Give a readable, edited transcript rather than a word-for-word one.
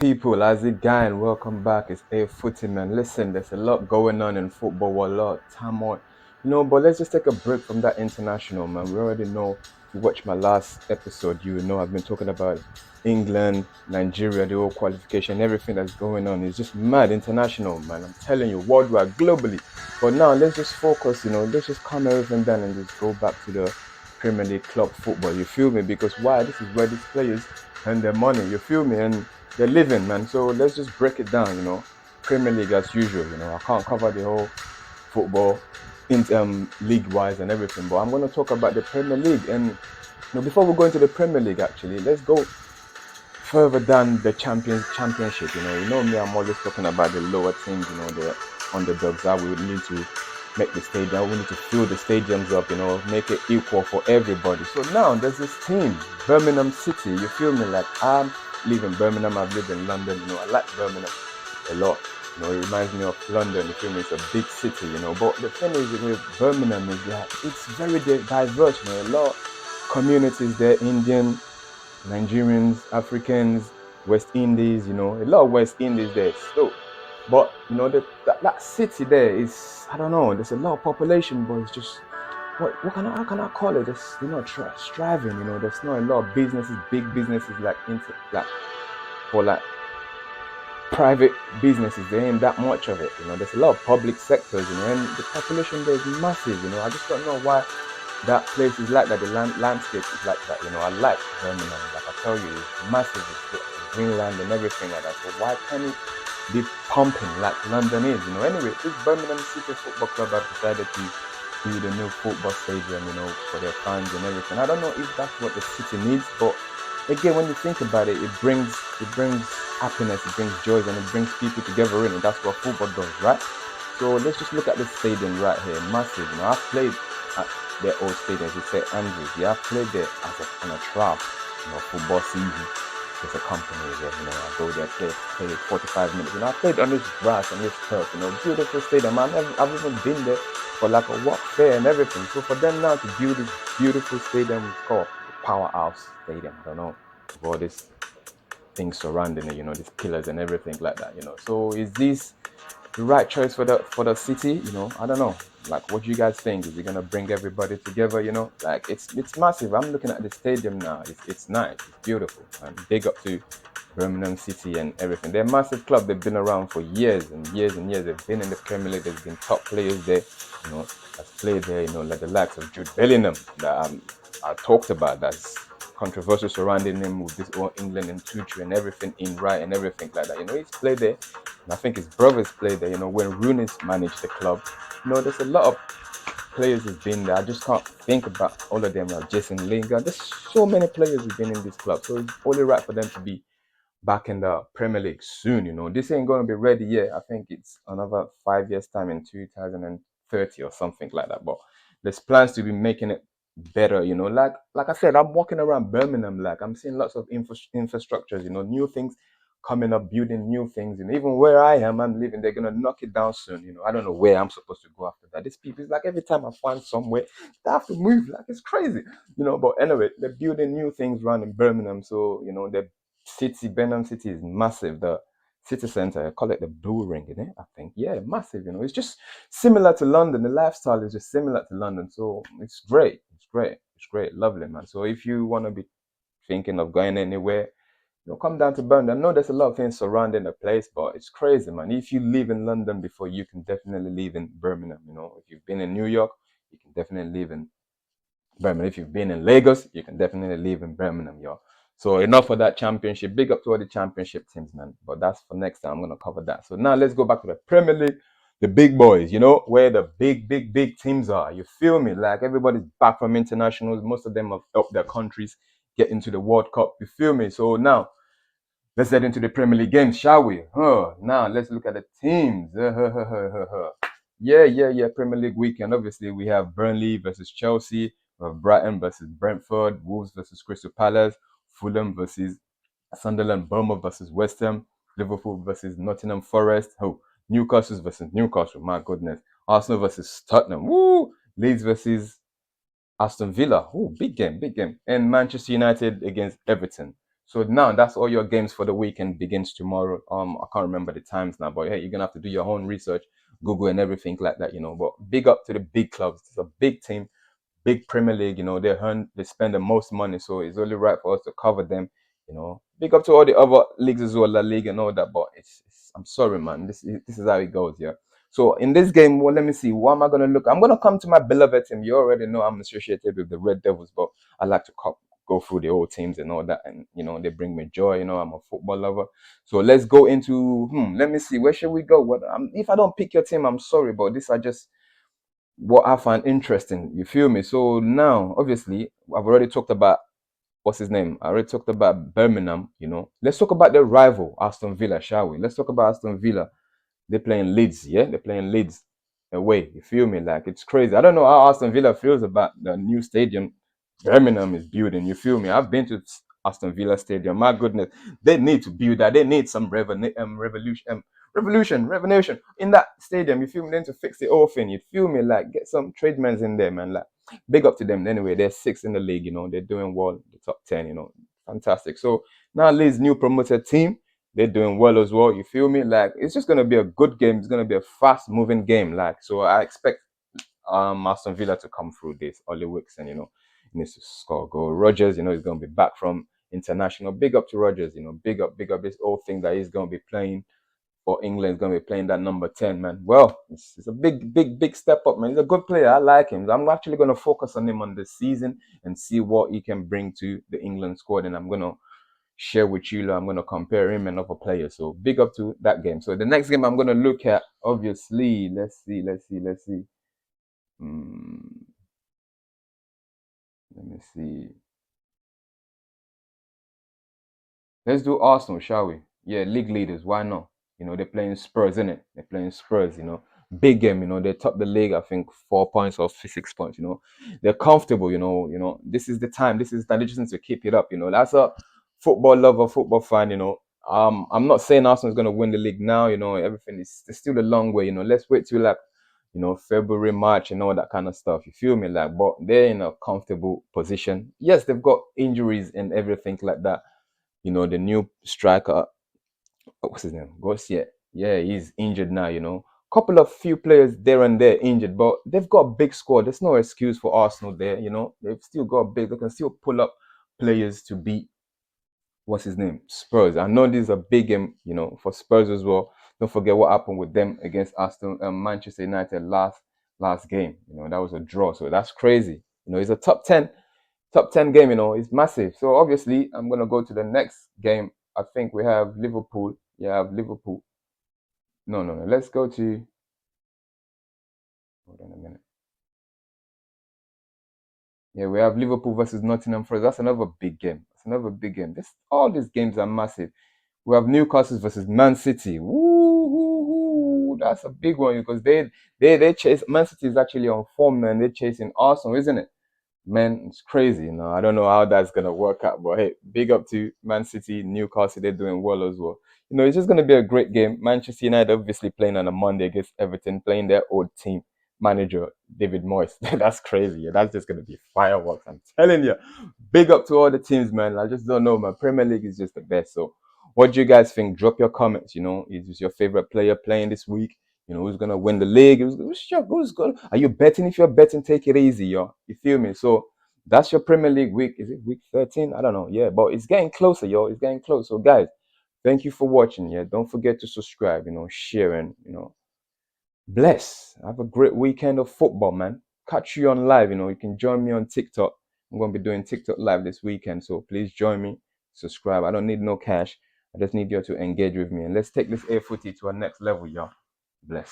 People, how's it going? Welcome back. It's Ayfootie, man. Listen, there's a lot going on in football, a lot, turmoil. But let's just take a break from that international, man. We already know. If you watch my last episode, you know I've been talking about England, Nigeria, the whole qualification, everything that's going on. It's just mad international, man. I'm telling you, worldwide, globally. But now let's just focus, let's just calm everything down and just go back to the Premier League club football. You feel me? Because why? This is where these players earn their money. You feel me? And they're living, man. So let's just break it down, Premier League as usual, I can't cover the whole football in league wise and everything, but I'm going to talk about the Premier League. And before we go into the Premier League, actually, let's go further down the championship. Me, I'm always talking about the lower teams, the underdogs. That we would need to make the stadium. We need to fill the stadiums up, make it equal for everybody. So now there's this team, Birmingham City. You feel me? Like I'm live in Birmingham. I've lived in London. I like Birmingham a lot. It reminds me of London. You feel me? It's a big city. But the thing is with Birmingham is that it's very diverse. A lot of communities there, Indian, Nigerians, Africans, West Indies, a lot of West Indies there still. But that city there is, I don't know, there's a lot of population, but it's just how can I call it? It's striving, there's not a lot of businesses, big businesses like for like private businesses, there ain't that much of it, there's a lot of public sectors, and the population there is massive, I just don't know why that place is like that, the landscape is like that, I like Birmingham, like I tell you, it's massive, it's Greenland and everything like that, so why can't it be pumping like London is, anyway, this Birmingham City Football Club have decided to build a new football stadium, for their fans and everything. I don't know if that's what the city needs, but again, when you think about it, it brings happiness, it brings joy, and it brings people together in, and that's what football does, right? So let's just look at this stadium right here, massive. I've played at their old stadium, it's St. Andrews. Yeah, I've played there on a trial, football season. There's a company there, I go there, play 45 minutes. I played on this grass, on this turf, beautiful stadium. I've even been there for like a walk fair and everything. So for them now to build this beautiful stadium, it's called the Powerhouse Stadium. I don't know, with all this things surrounding it, these pillars and everything like that, So is this the right choice for the city? I don't know. Like, what do you guys think? Is it gonna bring everybody together? Like it's massive. I'm looking at the stadium now. It's nice. It's beautiful. And big up to Birmingham City and everything. They're a massive club. They've been around for years and years and years. They've been in the Premier League. There's been top players there. That's played there. Like the likes of Jude Bellingham that I talked about. That's controversial surrounding him with this all England and Tuchel and everything in right and everything like that. He's played there. And I think his brothers played there, when Rooney's managed the club. There's a lot of players who've been there. I just can't think about all of them, like Jason Lingard. There's so many players who've been in this club. So it's only right for them to be back in the Premier League soon, This ain't going to be ready yet. I think it's another 5 years time in 2030 or something like that. But there's plans to be making it better, like I said, I'm walking around Birmingham, like I'm seeing lots of infrastructures, new things coming up, building new things, even where I'm living, they're gonna knock it down soon, I don't know where I'm supposed to go after that. These people, it's like every time I find somewhere, they have to move, like it's crazy, but anyway, they're building new things around in Birmingham, so the Birmingham City is massive. The city center, I call it the Blue Ring, I think. Yeah, massive, It's just similar to London. The lifestyle is just similar to London. So it's great. It's great. It's great. Lovely, man. So if you want to be thinking of going anywhere, come down to Birmingham. I know there's a lot of things surrounding the place, but it's crazy, man. If you live in London before, you can definitely live in Birmingham. If you've been in New York, you can definitely live in Birmingham. If you've been in Lagos, you can definitely live in Birmingham, yo. So enough for that championship. Big up to all the championship teams, man. But that's for next time. I'm gonna cover that. So now let's go back to the Premier League, the big boys. Where the big teams are. You feel me? Like everybody's back from internationals. Most of them have helped their countries get into the World Cup. You feel me? So now let's head into the Premier League games, shall we? Now let's look at the teams. Yeah. Premier League weekend. Obviously, we have Burnley versus Chelsea, we have Brighton versus Brentford, Wolves versus Crystal Palace, Fulham versus Sunderland, Bournemouth versus West Ham, Liverpool versus Nottingham Forest, Newcastle versus Newcastle, my goodness, Arsenal versus Tottenham, woo, Leeds versus Aston Villa, big game, and Manchester United against Everton. So now that's all your games for the weekend begins tomorrow. I can't remember the times now, but hey, you're gonna have to do your own research, Google and everything like that, you know. But big up to the big clubs. It's a big team, big Premier League, you know, they spend the most money, so it's only right for us to cover them, you know. Big up to all the other leagues as well, La Liga and all that, but I'm sorry, man. This is how it goes, yeah. So in this game, well, let me see. What am I gonna look? I'm gonna come to my beloved team. You already know I'm associated with the Red Devils, but I like to go through the old teams and all that, and you know they bring me joy. You know I'm a football lover. So let's go into. Let me see. Where should we go? If I don't pick your team, I'm sorry, but these are just what I find interesting. You feel me? So now, obviously, I've already talked about what's his name. I already talked about Birmingham. You know, let's talk about their rival, Aston Villa, shall we? Let's talk about Aston Villa. They're playing Leeds, yeah? They're playing Leeds away. You feel me? Like, it's crazy. I don't know how Aston Villa feels about the new stadium Birmingham is building. You feel me? I've been to Aston Villa Stadium. My goodness, they need to build that. They need some revolution in that stadium. You feel me? Then to fix the whole thing. You feel me? Like, get some tradesmen in there, man. Like, big up to them. Anyway, they're sixth in the league. You know, they're doing well. The top 10. You know, fantastic. So now Leeds new promoted team. They're doing well as well. You feel me? Like, it's just gonna be a good game. It's gonna be a fast moving game. Like, so I expect Aston Villa to come through this. Oli Wixon, you know, he needs to score a goal. Rogers, you know, he's going to be back from international. Big up to Rogers, you know, big up this whole thing that he's going to be playing for England. He's going to be playing that number 10, man. Well, it's a big step up, man. He's a good player. I like him. I'm actually going to focus on him on this season and see what he can bring to the England squad. And I'm going to share with you. I'm going to compare him and other players. So big up to that game. So the next game I'm going to look at, obviously, let's see. Hmm. Let me see. Let's do Arsenal, shall we? Yeah, league leaders. Why not? You know, they're playing Spurs, isn't it? They're playing Spurs, you know. Big game, you know. They top the league, I think, 4 points or 6 points, you know. They're comfortable, you know. This is the time. This is the time. They just need to keep it up, you know. That's a football lover, football fan, you know. I'm not saying Arsenal's gonna win the league now, you know, everything is it's still a long way, you know. Let's wait till like February, March, and all that kind of stuff. You feel me? Like, but they're in a comfortable position. Yes, they've got injuries and everything like that. You know, the new striker, what's his name? Garcia. Yeah, he's injured now, you know. Couple of few players there and there injured, but they've got a big squad. There's no excuse for Arsenal there, you know. They've still got a big, they can still pull up players to beat what's his name? Spurs. I know this is a big game, you know, for Spurs as well. Don't forget what happened with them against Manchester United last game. You know, that was a draw. So that's crazy. You know, it's a top 10 game, you know, it's massive. So obviously I'm gonna go to the next game. I think we have Liverpool. Yeah, I have Liverpool. No. Let's go to hold on a minute. Yeah, we have Liverpool versus Nottingham Forest. That's another big game. That's another big game. All these games are massive. We have Newcastle versus Man City. Woo, that's a big one because they chase Man City is actually on form and they're chasing Arsenal, isn't it? Man, it's crazy. You know, I don't know how that's gonna work out, but hey, big up to Man City, Newcastle. They're doing well as well. You know, it's just gonna be a great game. Manchester United obviously playing on a Monday against Everton, playing their old team manager David Moyes. That's crazy. Yeah, that's just gonna be fireworks. I'm telling you. Big up to all the teams, man. I just don't know, man. Premier League is just the best. So, what do you guys think? Drop your comments. You know, is your favorite player playing this week? You know, who's gonna win the league? Who's gonna? Are you betting? If you're betting, take it easy, yo. You feel me? So that's your Premier League week. Is it week 13? I don't know. Yeah, but it's getting closer, yo. It's getting close. So guys, thank you for watching. Yeah, don't forget to subscribe. You know, share and bless. Have a great weekend of football, man. Catch you on live. You know, you can join me on TikTok. I'm gonna be doing TikTok live this weekend. So please join me. Subscribe. I don't need no cash. I just need you to engage with me and let's take this Ayfootie to a next level, y'all. Bless.